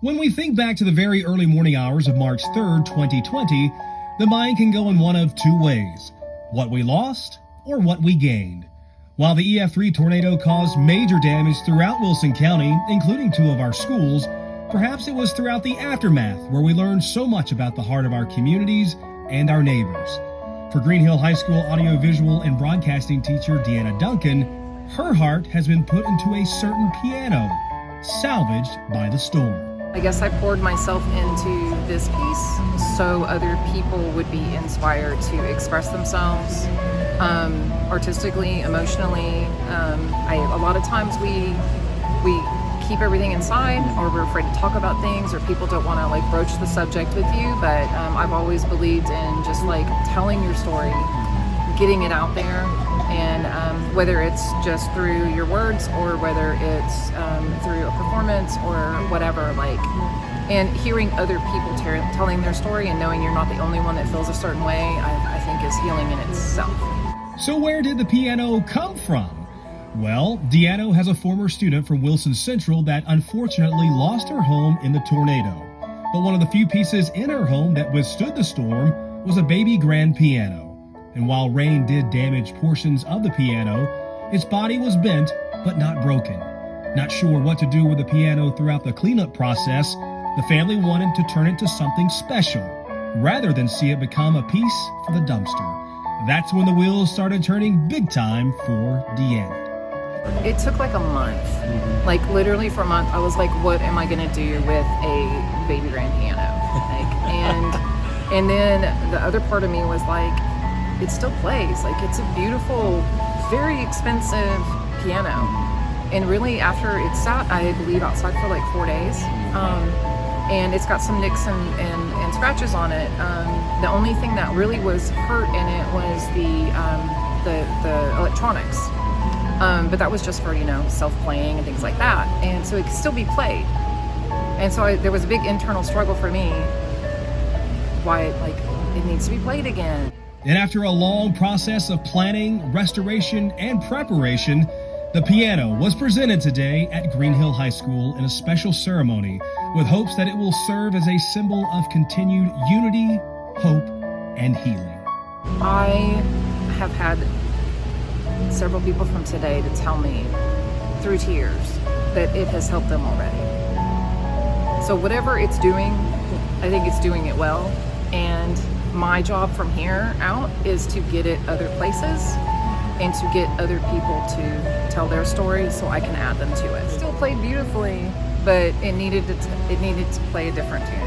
When we think back to the very early morning hours of March 3rd, 2020, the mind can go in one of two ways: what we lost or what we gained. While the EF3 tornado caused major damage throughout Wilson County, including two of our schools, perhaps it was throughout the aftermath where we learned so much about the heart of our communities and our neighbors. For Green Hill High School audiovisual and broadcasting teacher Deanna Duncan, her heart has been put into a certain piano, salvaged by the storm. I guess I poured myself into this piece so other people would be inspired to express themselves artistically, emotionally. A lot of times we keep everything inside, or we're afraid to talk about things, or people don't want to broach the subject with you. But I've always believed in just telling your story, getting it out there, and whether it's just through your words or whether it's through a performance or whatever, and hearing other people telling their story and knowing you're not the only one that feels a certain way, I think is healing in itself. So where did the piano come from? Well, Deanna has a former student from Wilson Central that unfortunately lost her home in the tornado. But one of the few pieces in her home that withstood the storm was a baby grand piano. And while rain did damage portions of the piano, its body was bent but not broken. Not sure what to do with the piano throughout the cleanup process, the family wanted to turn it to something special, rather than see it become a piece for the dumpster. That's when the wheels started turning big time for Deanna. It took a month. Literally for a month, I was like, what am I gonna do with a baby grand piano? And then the other part of me was it still plays. It's a beautiful, very expensive piano. And really, after it sat, I believe, outside for 4 days. And it's got some nicks and scratches on it. The only thing that really was hurt in it was the electronics. But that was just for, self-playing and things like that. And so it could still be played. And so there was a big internal struggle for me why, it needs to be played again. And after a long process of planning, restoration, and preparation, the piano was presented today at Green Hill High School in a special ceremony with hopes that it will serve as a symbol of continued unity, hope, and healing. I have had several people from today to tell me through tears that it has helped them already. So whatever it's doing, I think it's doing it well. And my job from here out is to get it other places and to get other people to tell their stories so I can add them to it. Still played beautifully, but it needed to play a different tune.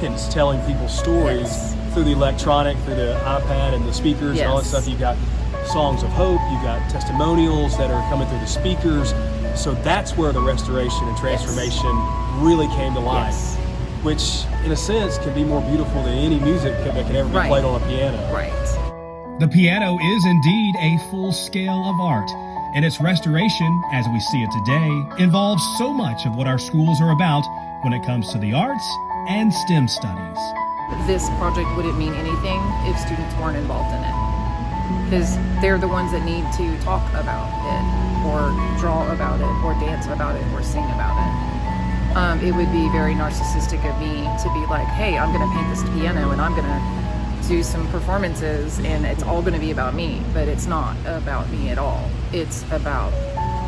And it's telling people stories. Yes. Through the electronic, through the iPad and the speakers. Yes. And all that stuff. You've got songs of hope, you've got testimonials that are coming through the speakers. So that's where the restoration and transformation really came to life. Yes. Which, in a sense, can be more beautiful than any music that can ever be played on a piano. Right. The piano is indeed a full scale of art, and its restoration, as we see it today, involves so much of what our schools are about when it comes to the arts and STEM studies. This project wouldn't mean anything if students weren't involved in it, because they're the ones that need to talk about it, or draw about it, or dance about it, or sing about it. It would be very narcissistic of me to be like, hey, I'm going to paint this piano and I'm going to do some performances and it's all going to be about me. But it's not about me at all. It's about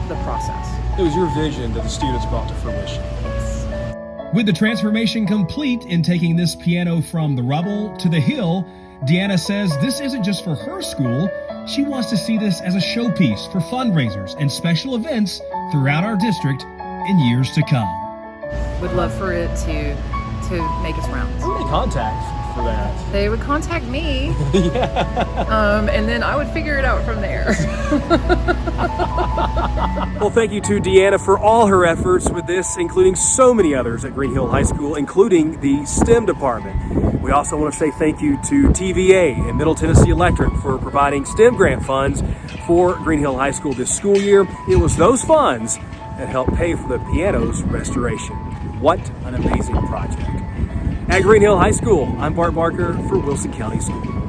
the process. It was your vision that the students brought to fruition. Yes. With the transformation complete in taking this piano from the rubble to the hill, Deanna says this isn't just for her school. She wants to see this as a showpiece for fundraisers and special events throughout our district in years to come. Would love for it to make its rounds. Who would they contact for that? They would contact me, Yeah. and then I would figure it out from there. Well, thank you to Deanna for all her efforts with this, including so many others at Green Hill High School, including the STEM department. We also want to say thank you to TVA and Middle Tennessee Electric for providing STEM grant funds for Green Hill High School this school year. It was those funds that helped pay for the piano's restoration. What an amazing project. At Green Hill High School, I'm Bart Barker for Wilson County School.